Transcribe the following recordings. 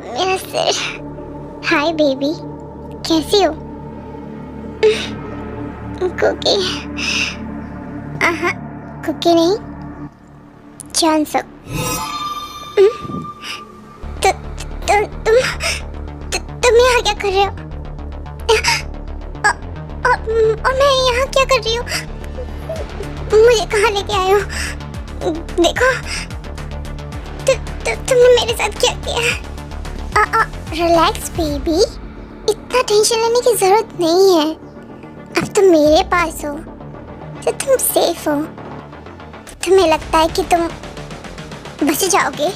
मेरा सिर। Hi baby, कैसी हो? कुकी? कुकी नहीं, चांसक। तुम यहाँ क्या कर रहे हो? और मैं यहाँ क्या कर रही हूँ? मुझे कहाँ लेके आए हो? देखो, तुमने मेरे साथ क्या किया? रिलैक्स बेबी, इतना टेंशन लेने की जरूरत नहीं है। अब तुम मेरे पास हो तो तुम सेफ हो। तुम्हें लगता है कि तुम बच जाओगे?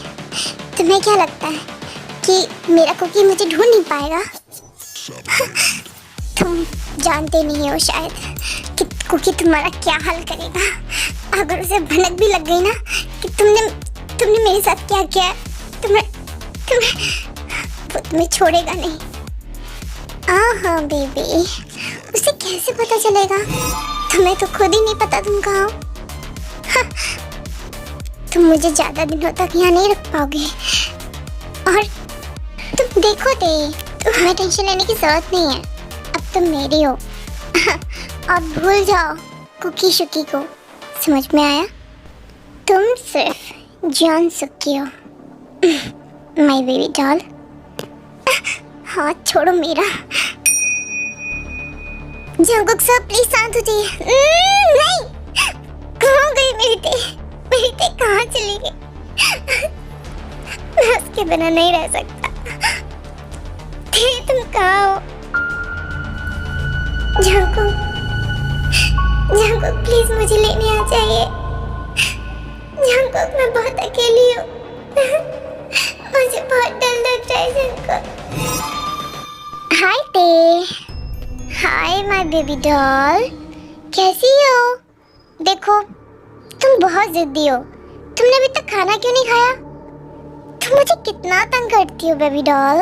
तुम्हें क्या लगता है कि मेरा कुकी मुझे ढूंढ नहीं पाएगा? तुम जानते नहीं हो शायद कि कुकी तुम्हारा क्या हाल करेगा अगर उसे भनक भी लग गई ना कि तुमने मेरे साथ क्या किया है। वो तुम्हें छोड़ेगा नहीं। हाँ बेबी, उसे कैसे पता चलेगा? तुम्हें तो खुद ही नहीं पता तुम कहाँ हो। तुम मुझे ज्यादा दिनों तक यहाँ नहीं रख पाओगे। और तुम देखो तुम्हें टेंशन लेने की जरूरत नहीं है। अब तुम मेरी हो। और भूल जाओ कुकी शुकी को। समझ में आया? तुम सिर्फ जान सकती हो। My baby doll. हाथ छोड़ो मेरा। जंगकुक सर प्लीज शांत हो जाइए। नहीं, कहाँ गई मेरी टे कहाँ चली गई? मैं उसके बिना नहीं रह सकता। तुम कहाँ हो? जंगकुक प्लीज मुझे लेने आ जाइए। जंगकुक मैं बहुत अकेली हूँ। मुझे बहुत डर लग रहा है जंगकुक। हाय टे। हाय माय बेबी डॉल, कैसी हो? देखो, तुम बहुत जिद्दी हो। तुमने अभी तक खाना क्यों नहीं खाया? तुम मुझे कितना तंग करती हो बेबी डॉल।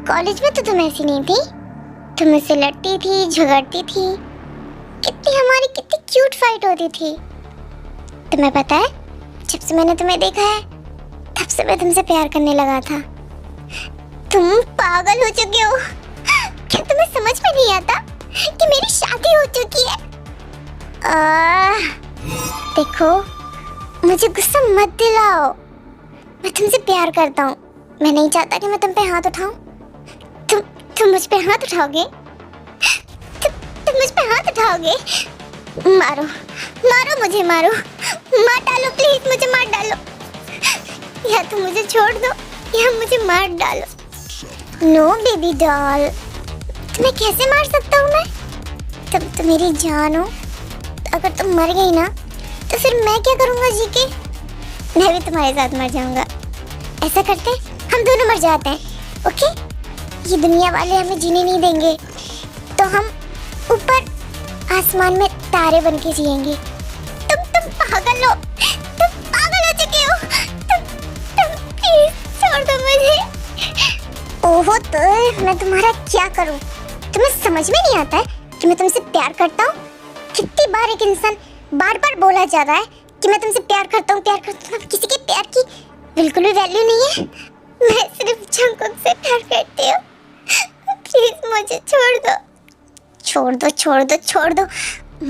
कॉलेज में तो तुम ऐसी नहीं थी। तुम मुझसे लड़ती थी, झगड़ती थी। कितनी क्यूट फाइट होती थी। तुम्हें पता है, जब से मैंने तुम्हें देखा है तब से मैं तुमसे प्यार करने लगा था। तुम पागल हो चुके हो। क्या तुम्हें समझ में नहीं आता कि मेरी शादी हो चुकी है? देखो, मुझे गुस्सा मत दिलाओ। मैं तुमसे प्यार करता हूँ। मैं नहीं चाहता कि मैं तुम पे हाथ उठाऊं। तुम मुझ पे हाथ उठाओगे? तुम मुझ पे हाथ उठाओगे? मारो मुझे, मारो। मार डालो प्लीज, मुझे मार डालो। या तुम मुझे छोड़ दो या मुझे मार डालो। नो बेबी डॉल, तुम्हें कैसे मार सकता हूँ मैं? तुम तो मेरी जान हो। अगर तुम मर गई ना तो फिर मैं क्या करूँगा जी के? मैं भी तुम्हारे साथ मर जाऊँगा। ऐसा करते हम दोनों मर जाते हैं, ओके? ये दुनिया वाले हमें जीने नहीं देंगे तो हम ऊपर आसमान में तारे बन के जिएंगे। तुम पागल हो। तुम पागल हो चुके हो। तुम प्लीज छोड़ दो मुझे। ओहो, तो मैं तुम्हारा क्या करूं? तुम्हें समझ में नहीं आता है कि मैं तुमसे प्यार करता हूँ? कितनी बार एक इंसान बार बोला जा रहा है कि मैं तुमसे प्यार करता हूँ, प्यार करता हूँ। किसी के प्यार की बिल्कुल भी वैल्यू नहीं है। मैं सिर्फ जंगकुक से प्यार करती हूँ। प्लीज मुझे छोड़ दो। छोड़ दो।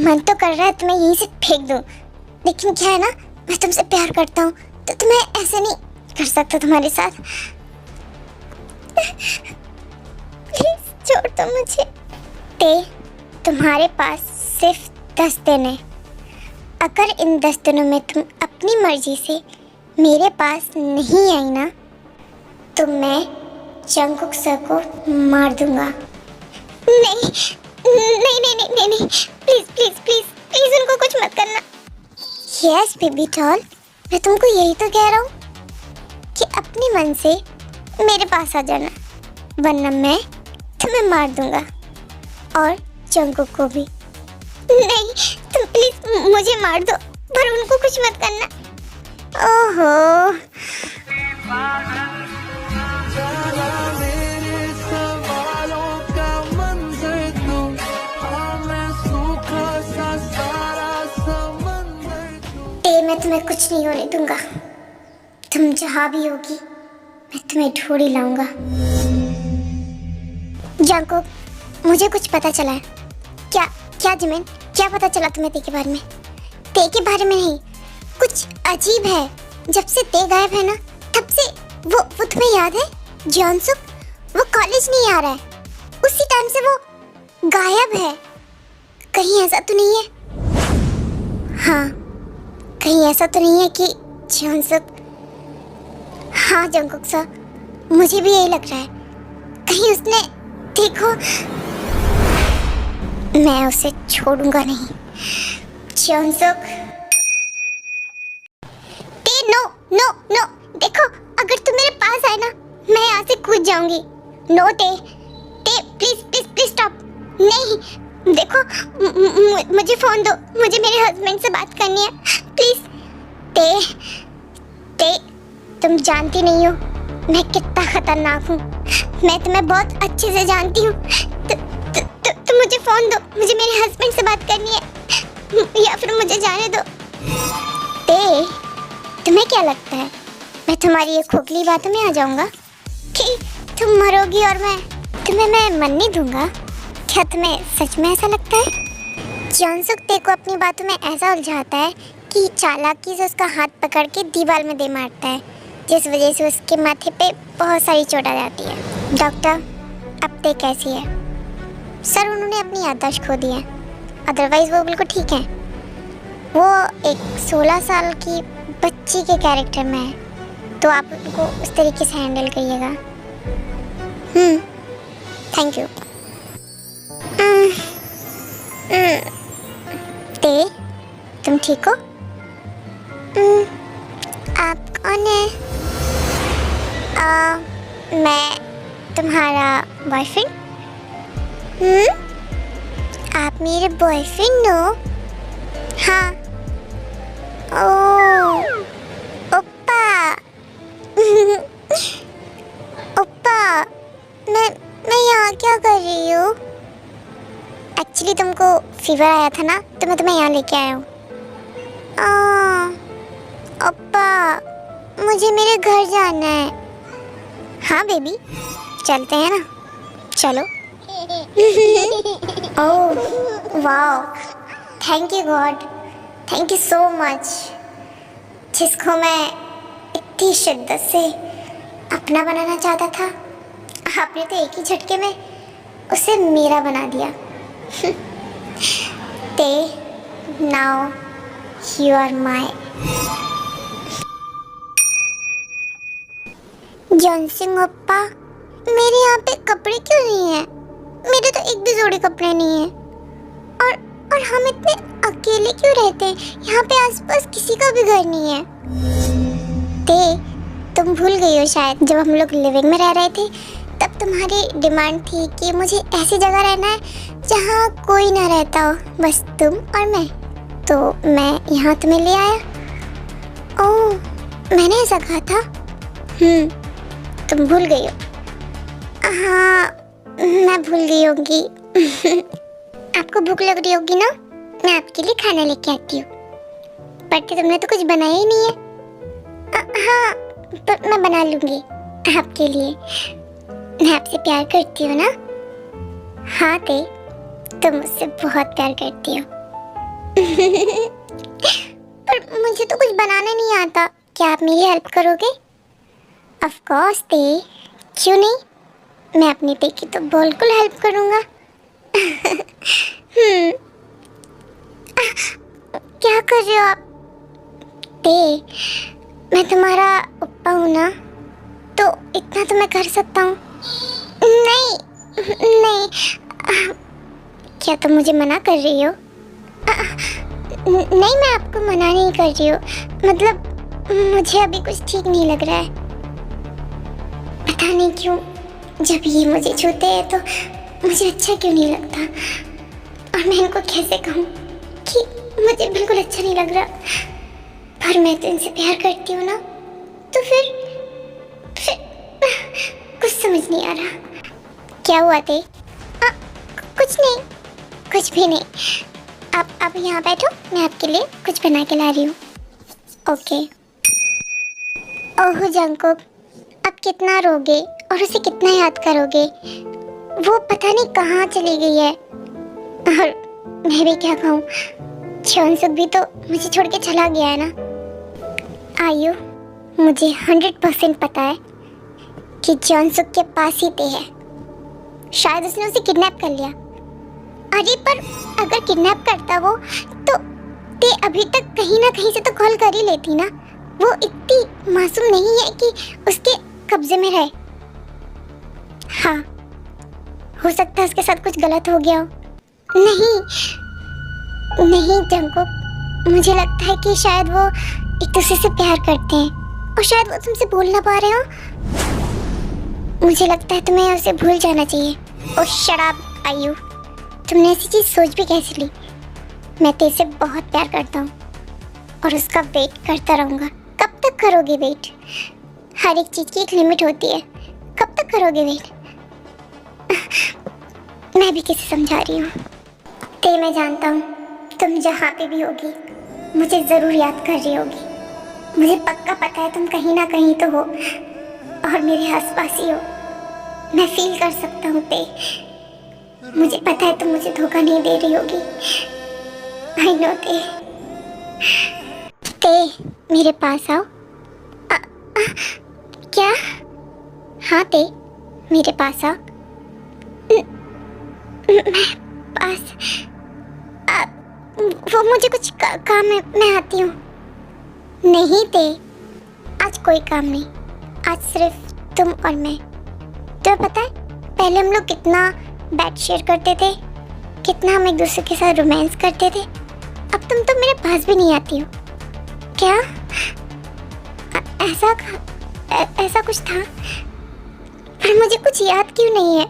मन तो कर रहा है तुम्हें यहीं से फेंक दूं, लेकिन क्या है ना, मैं तुमसे प्यार करता हूँ तो तुम्हें ऐसे नहीं कर सकता तुम्हारे साथ। प्लीज छोड़ दो मुझे। तुम्हारे पास सिर्फ 10 दिन है। अगर इन 10 दिनों में तुम अपनी मर्जी से मेरे पास नहीं आई ना तो मैं जंगकुक सर को मार दूंगा। नहीं, प्लीज उनको कुछ मत करना। यस बेबी डॉल, मैं तुमको यही तो कह रहा हूँ कि अपने मन से मेरे पास आ जाना, वरना मैं तुम्हें मार दूंगा और जंगकुक को भी। नहीं, तुम प्लीज मुझे मार दो पर उनको कुछ मत करना। ओहो, मैं तुम्हें कुछ कुछ नहीं होने दूंगा। तुम जहाँ भी होगी मैं तुम्हें ढूंढ ही लाऊंगा। जंगकुक, मुझे कुछ पता चला है। क्या क्या जिमिन, क्या पता चला तुम्हें ते के बारे में? ते के बारे में नहीं, कुछ अजीब है। जब से ते गायब है ना, तब से वो तुम्हें याद है? जॉनसुक वो कॉलेज नहीं आ रहा है, उसी टाइम से वो गायब है। कहीं ऐसा तो नहीं है? हाँ, कहीं ऐसा तो नहीं है कि जॉनसुक? हाँ जंगकुक सर, मुझे भी यही लग रहा है। कहीं उसने, देखो, मैं उसे छोड़ूंगा नहीं। जॉनसुक, नो नो नो, देखो अगर तुम मेरे पास आए ना, मैं यहाँ से कूद जाऊंगी। नो ते प्लीज प्लीज प्लीज स्टॉप। नहीं देखो, मुझे फोन दो, मुझे मेरे हस्बैंड से बात करनी है प्लीज। ते तुम जानती नहीं हो मैं कितना खतरनाक हूँ। मैं तुम्हें बहुत अच्छे से जानती हूँ। तुम मुझे फोन दो, मुझे मेरे हस्बैंड से बात करनी है, या फिर मुझे जाने दो। तुम्हें क्या लगता है मैं तुम्हारी ये खोखली बातों में आ जाऊंगा कि तुम मरोगी और मैं मन नहीं दूंगा? क्या तुम्हें सच में ऐसा लगता है? जॉनसुक ते को अपनी बातों में ऐसा उलझाता है कि चालाकी से उसका हाथ पकड़ के दीवार में दे मारता है, जिस वजह से उसके माथे पे बहुत सारी चोट आ जाती है। डॉक्टर, अब ते कैसी है? सर, उन्होंने अपनी याददाश्त खो दी है, अदरवाइज वो बिल्कुल ठीक है। वो एक 16 साल की बच्ची के कैरेक्टर में है, तो आप उनको उस तरीके से हैंडल करिएगा। Thank you. ते, तुम ठीक हो? आप कौन है? मैं तुम्हारा बॉयफ्रेंड। आप मेरे बॉयफ्रेंड हो? हाँ। ओह ओप्पा। ओप्पा, मैं यहाँ क्या कर रही हूँ? एक्चुअली तुमको फीवर आया था ना, तो मैं तुम्हें यहाँ लेके आया हूँ। ओप्पा, मुझे मेरे घर जाना है। हाँ बेबी, चलते हैं ना, चलो। Oh wow, thank you God, thank you so much, जिसको मैं इतनी शिद्दत से अपना बनाना चाहता था, आपने तो एक ही झटके में उसे मेरा बना दिया। ते, नाउ यू आर माय। जॉनसिंग ओप्पा, मेरे यहाँ पे कपड़े क्यों नहीं है? मेरे तो एक भी जोड़ी कपड़े नहीं है। और हम इतने अकेले क्यों रहते हैं? यहाँ पे आसपास किसी का भी घर नहीं है। ते, तुम भूल गई हो शायद, जब हम लोग लिविंग में रह रहे थे तब तुम्हारी डिमांड थी कि मुझे ऐसी जगह रहना है जहाँ कोई ना रहता हो, बस तुम और मैं। तो मैं यहाँ तुम्हें ले आया। ओह, मैंने ऐसा कहा था? तुम भूल गई हो? हाँ, मैं भूल गई होंगी। आपको भूख लग रही होगी ना, मैं आपके लिए खाना लेके आती हूँ। पर तुमने तो कुछ बनाया ही नहीं है। हाँ, पर मैं बना लूँगी आपके लिए। मैं आपसे प्यार करती हूँ ना? हाँ ते, तुम मुझसे बहुत प्यार करती हो। पर मुझे तो कुछ बनाना नहीं आता, क्या आप मेरी हेल्प करोगे? ऑफ कोर्स ते, क्यों नहीं, मैं अपनी ते की तो बिल्कुल हेल्प करूँगा। क्या कर रहे हो आप? ते, मैं तुम्हारा ओप्पा हूँ ना, तो इतना तो मैं कर सकता हूँ। नहीं नहीं, क्या तुम मुझे मना कर रही हो? नहीं, मैं आपको मना नहीं कर रही हूँ, मतलब मुझे अभी कुछ ठीक नहीं लग रहा है। पता नहीं क्यों, जब ये मुझे छूते हैं तो मुझे अच्छा क्यों नहीं लगता। और मैं इनको कैसे कहूँ कि मुझे बिल्कुल अच्छा नहीं लग रहा, पर मैं तो इनसे प्यार करती हूँ ना, तो फिर कुछ समझ नहीं आ रहा। क्या हुआ ते? कुछ नहीं, कुछ भी नहीं। आप यहाँ बैठो, मैं आपके लिए कुछ बना के ला रही हूँ। ओके। ओह जंकुक, अब कितना रोगे और उसे कितना याद करोगे? वो पता नहीं कहाँ चली गई है। और मैं भी क्या कहूँ, चौनसुक भी तो मुझे छोड़ के चला गया है ना। आयु, मुझे 100% पता है कि चौनसुक के पास ही ते है। शायद उसने उसे किडनैप कर लिया। अरे पर अगर किडनैप करता वो तो ते अभी तक कहीं ना कहीं से तो कॉल कर ही लेती ना। वो इतनी मासूम नहीं है कि उसके कब्जे में रहे। हाँ, हो सकता है उसके साथ कुछ गलत हो गया हो। नहीं नहीं जंकुक, मुझे लगता है कि शायद वो एक दूसरे से प्यार करते हैं और शायद वो तुमसे बोल ना पा रहे हो। मुझे लगता है तुम्हें उसे भूल जाना चाहिए। ओह शट अप आयु, तुमने ऐसी चीज सोच भी कैसे ली? मैं तेरे से बहुत प्यार करता हूँ और उसका वेट करता रहूँगा। कब तक करोगे वेट? हर एक चीज की एक लिमिट होती है। कब तक करोगे वेट? मैं भी किसे समझा रही हूँ? ते मैं जानता हूँ तुम जहाँ पे भी होगी मुझे ज़रूर याद कर रही होगी। मुझे पक्का पता है तुम कहीं ना कहीं तो हो और मेरे आसपास ही हो। मैं फील कर सकता हूँ ते। मुझे पता है तुम मुझे धोखा नहीं दे रही होगी। आई नो ते। ते मेरे पास आओ। क्या? हाँ ते मेरे पास आओ। मैं पास वो मुझे कुछ काम है, मैं आती हूँ। नहीं ते, आज कोई काम नहीं, आज सिर्फ तुम और मैं। तुम्हें पता है पहले हम लोग कितना बेड शेयर करते थे, कितना हम एक दूसरे के साथ रोमांस करते थे। अब तुम तो मेरे पास भी नहीं आती हो। क्या ऐसा कुछ था? पर मुझे कुछ याद क्यों नहीं है?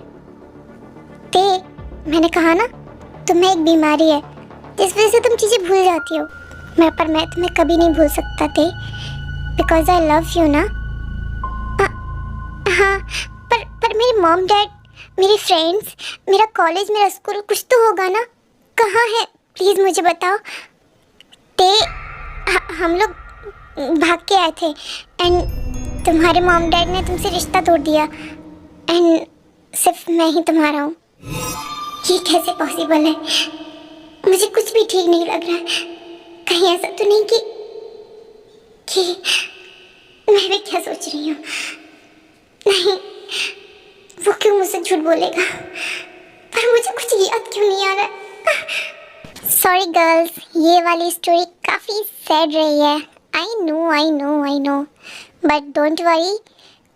ते मैंने कहा ना, तुम्हें एक बीमारी है जिस वजह से तुम चीज़ें भूल जाती हो। मैं तुम्हें कभी नहीं भूल सकता थे, बिकॉज आई लव यू ना। हाँ, पर मेरी मॉम डैड, मेरे फ्रेंड्स, मेरा कॉलेज, मेरा स्कूल, कुछ तो होगा ना। कहाँ है प्लीज़ मुझे बताओ। ते हम लोग भाग के आए थे एंड तुम्हारे मॉम डैड ने तुमसे रिश्ता तोड़ दिया एंड सिर्फ मैं ही तुम्हारा हूँ। ये कैसे पॉसिबल है? मुझे कुछ भी ठीक नहीं लग रहा है। कहीं ऐसा तो नहीं कि मैं भी क्या सोच रही हूँ? नहीं, वो क्यों मुझसे झूठ बोलेगा? पर मुझे कुछ याद क्यों नहीं आ रहा? सॉरी गर्ल्स, ये वाली स्टोरी काफ़ी सैड रही है। I know, but don't worry,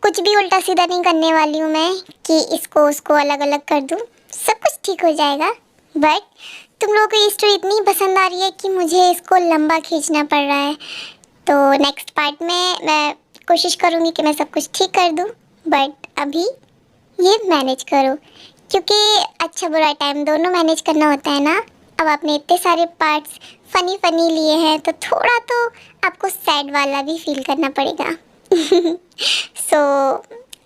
कुछ भी उल्टा सीधा नहीं करने वाली हूँ मैं कि इसको उसको अलग अलग कर दूँ। सब कुछ ठीक हो जाएगा। बट तुम लोगों को ये स्टोरी इतनी पसंद आ रही है कि मुझे इसको लंबा खींचना पड़ रहा है। तो नेक्स्ट पार्ट में मैं कोशिश करूँगी कि मैं सब कुछ ठीक कर दूँ, बट अभी ये मैनेज करो, क्योंकि अच्छा बुरा टाइम दोनों मैनेज करना होता है ना। अब आपने इतने सारे पार्ट्स फनी लिए हैं तो थोड़ा तो आपको सैड वाला भी फील करना पड़ेगा। सो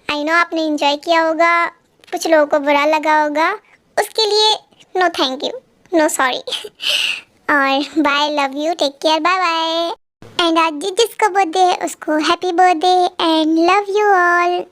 आई नो आपने एंजॉय किया होगा, कुछ लोगों को बुरा लगा होगा, उसके लिए no thank you, no sorry. और bye, love you, take care, bye bye. And आज जिसका बर्थडे है उसको happy birthday and love you all.